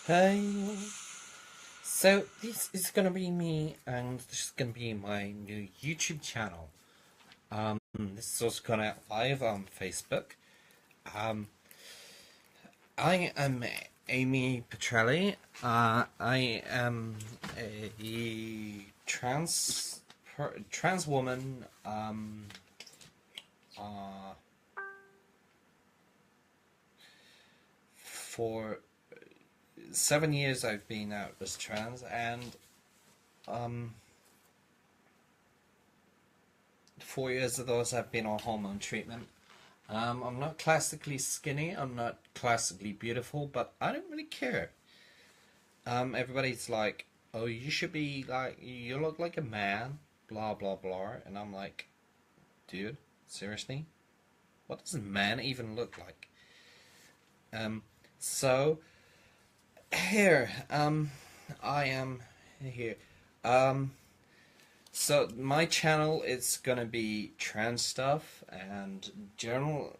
Hey, so this is gonna be me, and this is gonna be my new YouTube channel. This is also going out live on Facebook. Um, I am Amy Petrelli. I am a trans woman. Uh, for 7 years, I've been out as trans, and um, 4 years of those I've been on hormone treatment. I'm not classically skinny, I'm not classically beautiful, but I don't really care. Everybody's like, oh, you should be like, you look like a man, blah, blah, blah. And I'm like, dude, seriously? What does a man even look like? Um, so, here, I am here. Um, so my channel is gonna be trans stuff and general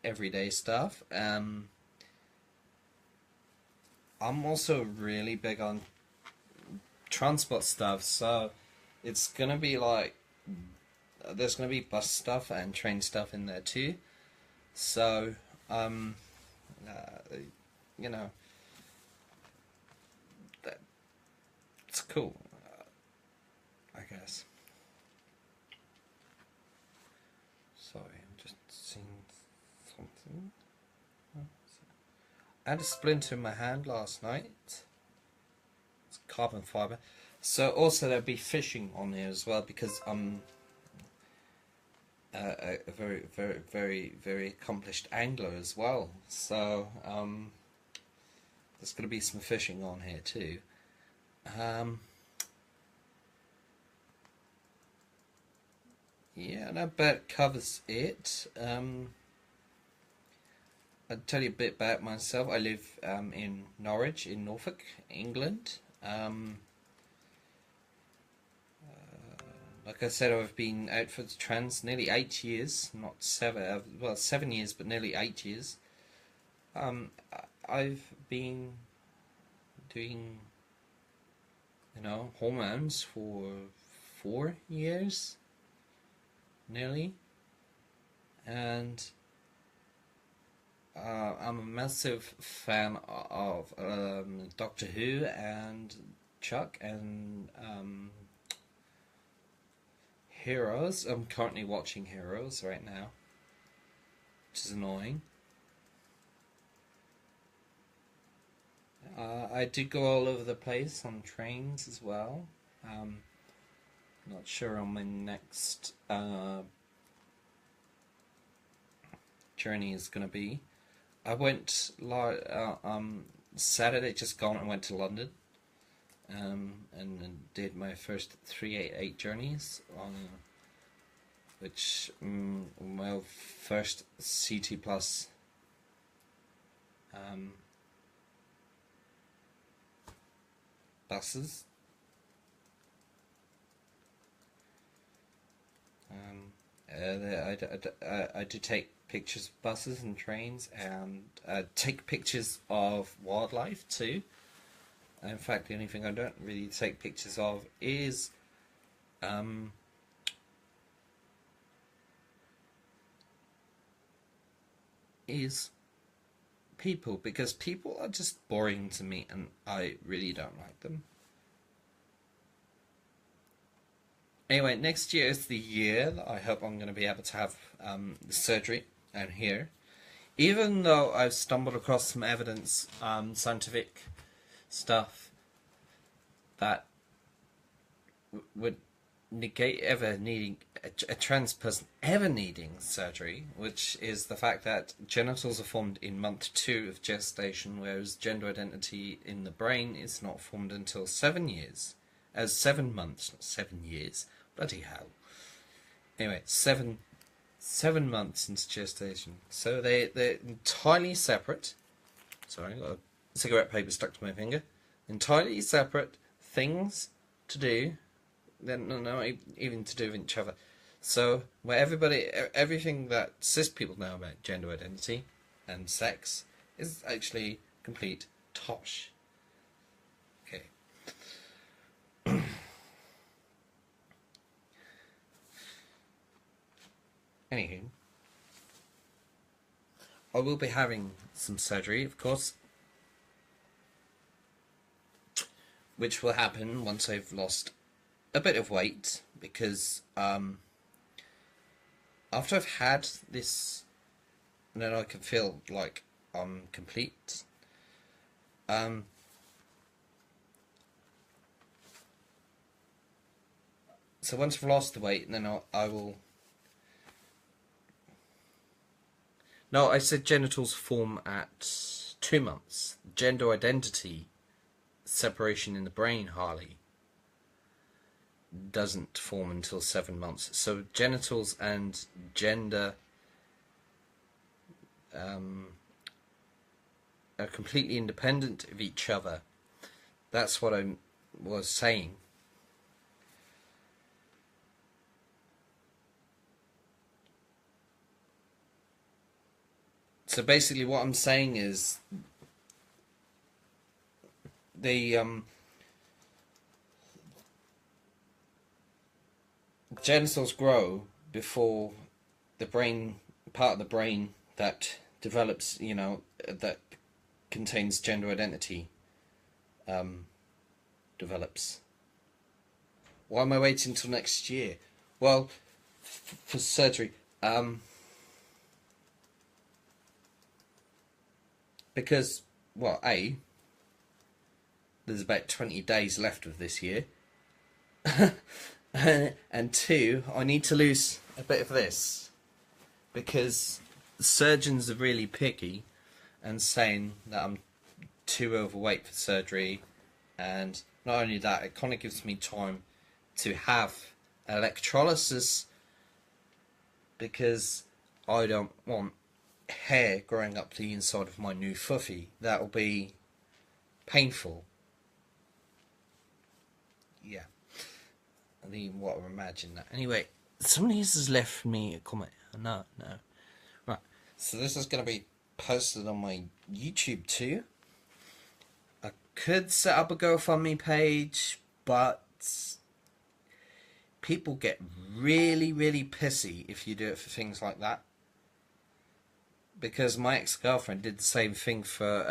everyday stuff. I'm also really big on transport stuff, so it's gonna be like there's gonna be bus stuff and train stuff in there too. So, um, uh, you know, that it's cool, I guess. Sorry, I'm just seeing something. I had a splinter in my hand last night. It's carbon fiber. So also there'll be fishing on here as well because I'm a very, very, very, very accomplished angler as well. So there's going to be some fishing on here too. Um, yeah, and I bet it covers it. I'll tell you a bit about myself. I live in Norwich, in Norfolk, England. Like I said, I've been out for trans nearly 8 years, not seven, well, 7 years, but nearly 8 years. I've been doing, hormones for 4 years, nearly, and I'm a massive fan of Doctor Who and Chuck and Heroes. I'm currently watching Heroes right now, which is annoying. I do go all over the place on trains as well. Not sure on my next journey is going to be. I went Saturday just gone and went to London and did my first 388 journeys on which my first CT plus buses. I do take pictures of buses and trains and take pictures of wildlife too. In fact, the only thing I don't really take pictures of um, is people, because people are just boring to me and I really don't like them. Anyway, next year is the year that I hope I'm going to be able to have the surgery and here. Even though I've stumbled across some evidence, scientific stuff that would negate ever needing a trans person ever needing surgery, which is the fact that genitals are formed in month 2 of gestation, whereas gender identity in the brain is not formed until 7 years. As 7 months, not 7 years. Bloody hell. Anyway, seven months into gestation. So they're entirely separate. Sorry, I got a cigarette paper stuck to my finger. Entirely separate things to do. They're not even to do with each other. So where everything that cis people know about gender identity and sex is actually complete tosh. Anywho, I will be having some surgery, of course, which will happen once I've lost a bit of weight, because after I've had this, then I can feel like I'm complete. So once I've lost the weight, then I will. No, I said genitals form at 2 months. Gender identity separation in the brain, Harley, doesn't form until 7 months. So genitals and gender are completely independent of each other. That's what I was saying. So basically what I'm saying is the genitals grow before the brain, part of the brain that develops, that contains gender identity, develops. Why am I waiting till next year? Well, for surgery, because, well, there's about 20 days left of this year. And 2, I need to lose a bit of this, because surgeons are really picky and saying that I'm too overweight for surgery, and not only that, it kind of gives me time to have electrolysis, because I don't want hair growing up the inside of my new fuffy. That'll be painful. Yeah. I didn't even want to imagine that. Anyway, somebody has left me a comment. No. Right. So this is going to be posted on my YouTube too. I could set up a GoFundMe page, but people get really, really pissy if you do it for things like that. Because my ex-girlfriend did the same thing for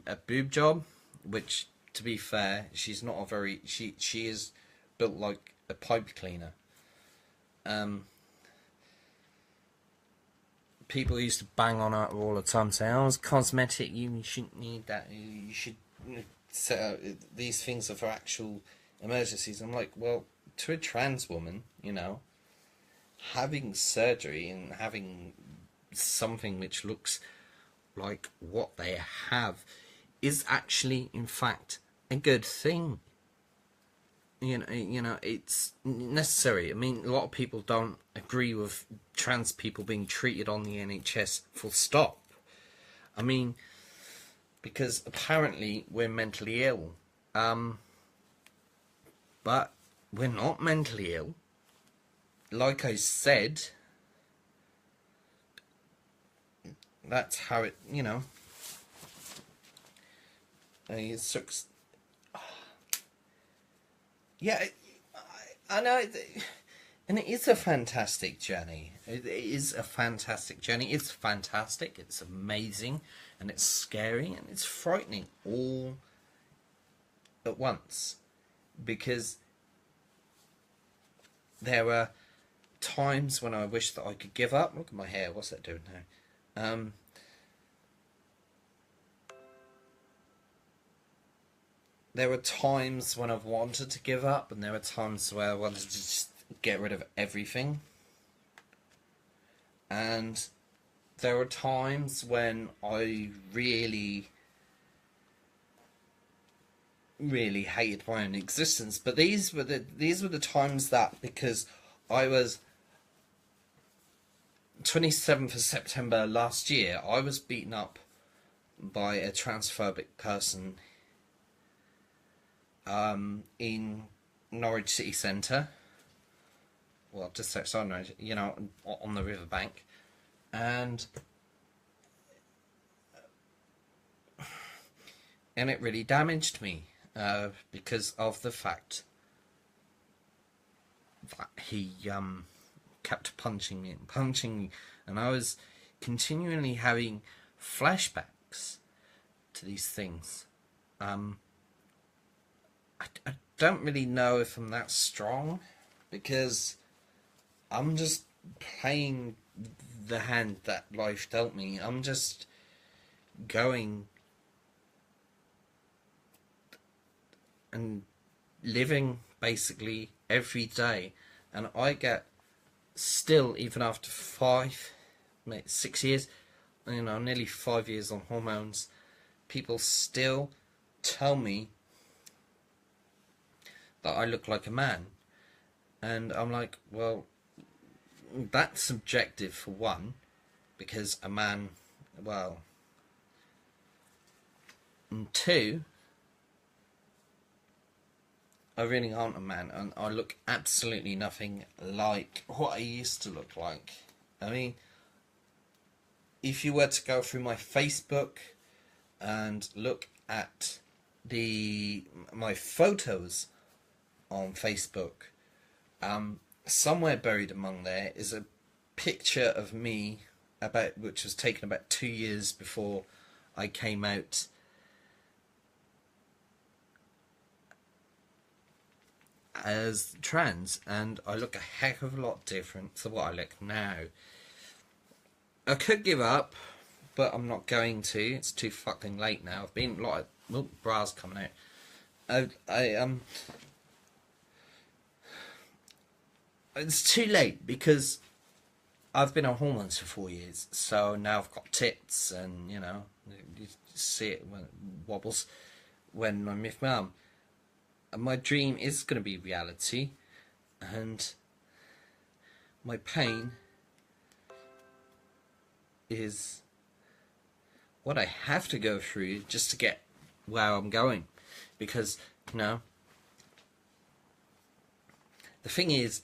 a boob job, which, to be fair, she's not a very... She is built like a pipe cleaner. People used to bang on her all the time, saying, "Oh, it's cosmetic, you shouldn't need that, you should set up, these things are for actual emergencies." I'm like, well, to a trans woman, having surgery and having something which looks like what they have is actually, in fact, a good thing. It's necessary. I mean, a lot of people don't agree with trans people being treated on the NHS full stop. I mean, because apparently we're mentally ill. But we're not mentally ill. Like I said, that's how it, it sucks. Yeah, I know, and it is a fantastic journey. It is a fantastic journey. It's fantastic, it's amazing, and it's scary, and it's frightening all at once. Because there were times when I wished that I could give up. Look at my hair, what's that doing now? There were times when I've wanted to give up, and there were times where I wanted to just get rid of everything. And there were times when I really, really hated my own existence. But these were the times that, because I was 27th of September last year, I was beaten up by a transphobic person in Norwich City Centre, well, just outside Norwich, on the riverbank, and it really damaged me, because of the fact that he kept punching me and punching me, and I was continually having flashbacks to these things. I don't really know if I'm that strong, because I'm just playing the hand that life dealt me. I'm just going and living basically every day, and I get still, even after 6 years, nearly 5 years on hormones, people still tell me that I look like a man, and I'm like, well, that's subjective for one, because a man, well, and two, I really aren't a man, and I look absolutely nothing like what I used to look like. I mean, if you were to go through my Facebook and look at my photos on Facebook, somewhere buried among there is a picture of me which was taken about 2 years before I came out as trans, and I look a heck of a lot different to what I look now. I could give up, but I'm not going to. It's too fucking late now. I've been like, bras coming out. It's too late, because I've been on hormones for 4 years, so now I've got tits, and you see it when it wobbles when I'm with mum. And my dream is going to be reality, and my pain is what I have to go through just to get where I'm going, because the thing is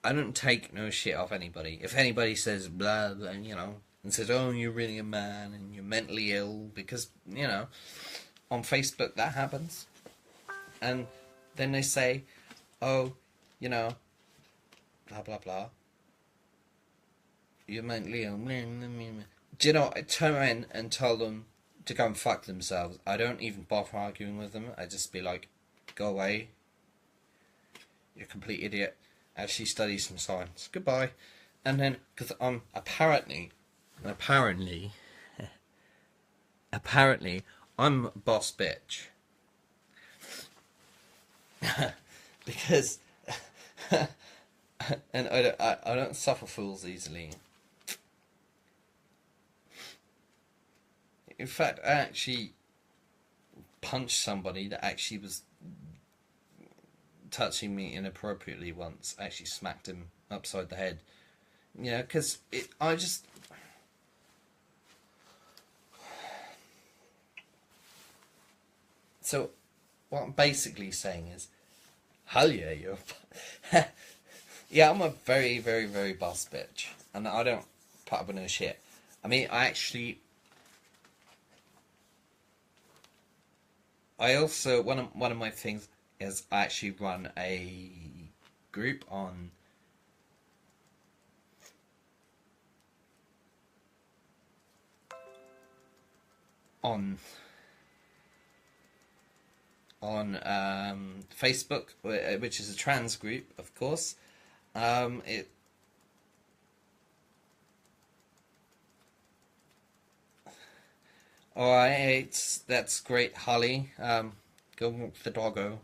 I don't take no shit off anybody. If anybody says blah, blah, and says, oh, you're really a man and you're mentally ill, because on Facebook that happens, and then they say, oh, blah blah blah, you're mentally ill. Do you know, I turn around and tell them to go and fuck themselves. I don't even bother arguing with them. I just be like, go away, you're a complete idiot. Actually study some science. Goodbye. And then, because I'm apparently, I'm a boss bitch. Because, and I don't suffer fools easily. In fact, I actually punched somebody that actually was touching me inappropriately once. I actually smacked him upside the head. Because I just... So, what I'm basically saying is, hell yeah, you're... Yeah, I'm a very, very, very boss bitch. And I don't put up with no shit. I mean, I also, one of my things is I actually run a group on Facebook, which is a trans group, of course. Alright, that's great, Holly. Go walk the doggo.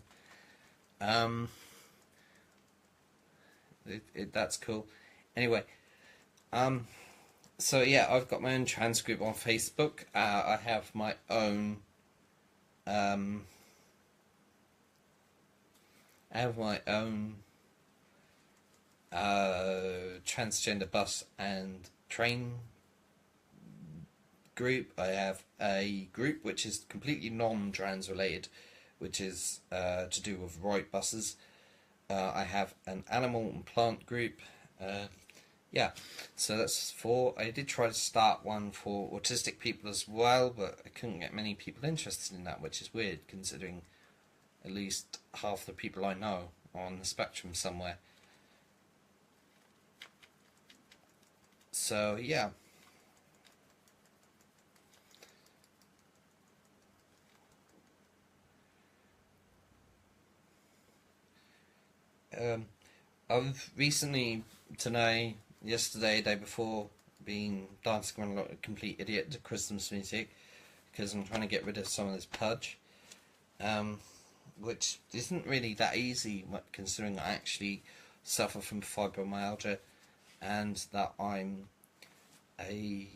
That's cool. Anyway, so yeah, I've got my own trans group on Facebook. I have my own, transgender bus and train group. I have a group which is completely non-trans related, which is to do with right buses. I have an animal and plant group. Yeah, so that's 4. I did try to start one for autistic people as well, but I couldn't get many people interested in that, which is weird, considering at least half the people I know are on the spectrum somewhere. So yeah. I've recently, today, yesterday, day before, been dancing around like a complete idiot to Christmas music because I'm trying to get rid of some of this pudge, which isn't really that easy considering I actually suffer from fibromyalgia and that I'm a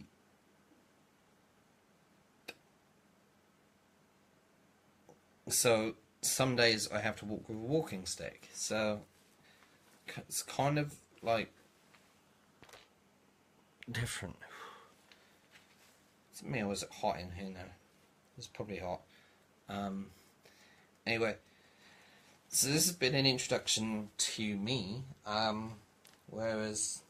so some days I have to walk with a walking stick, so it's kind of like different. It's me, or is it hot in here now? It's probably hot. Anyway, so this has been an introduction to me, whereas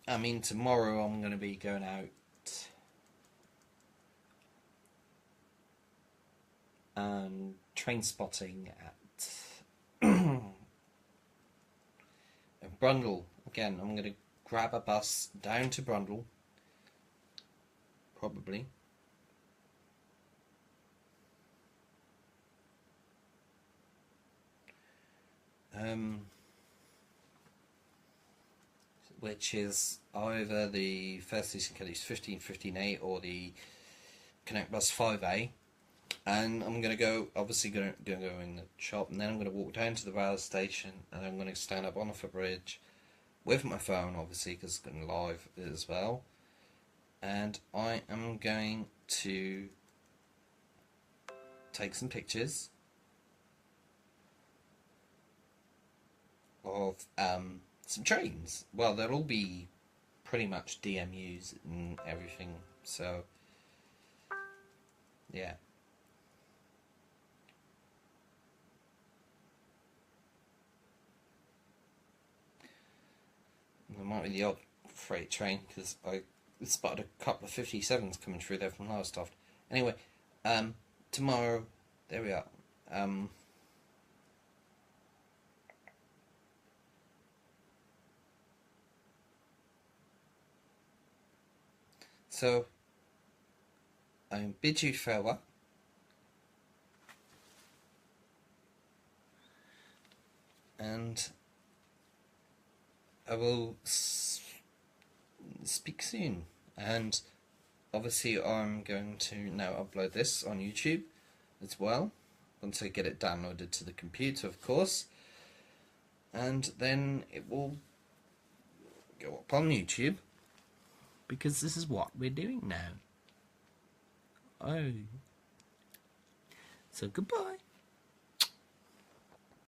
I mean tomorrow I'm going to be going out and train spotting at Brundall. Again, I'm going to grab a bus down to Brundall, probably. Which is either the First Eastern Kelly's 15:15A or the Connect Bus 5A. And I'm going to go, obviously going to go in the shop, and then I'm going to walk down to the rail station, and I'm going to stand up on a footbridge with my phone, obviously, because it's going live as well. And I am going to take some pictures of some trains. Well, they'll all be pretty much DMUs and everything, so yeah. There might be the odd freight train because I spotted a couple of 57s coming through there from Lowestoft. Anyway, tomorrow, there we are. So, I bid you farewell. And I will speak soon. And obviously I'm going to now upload this on YouTube as well, once I get it downloaded to the computer, of course. And then it will go up on YouTube, because this is what we're doing now. Oh. So goodbye.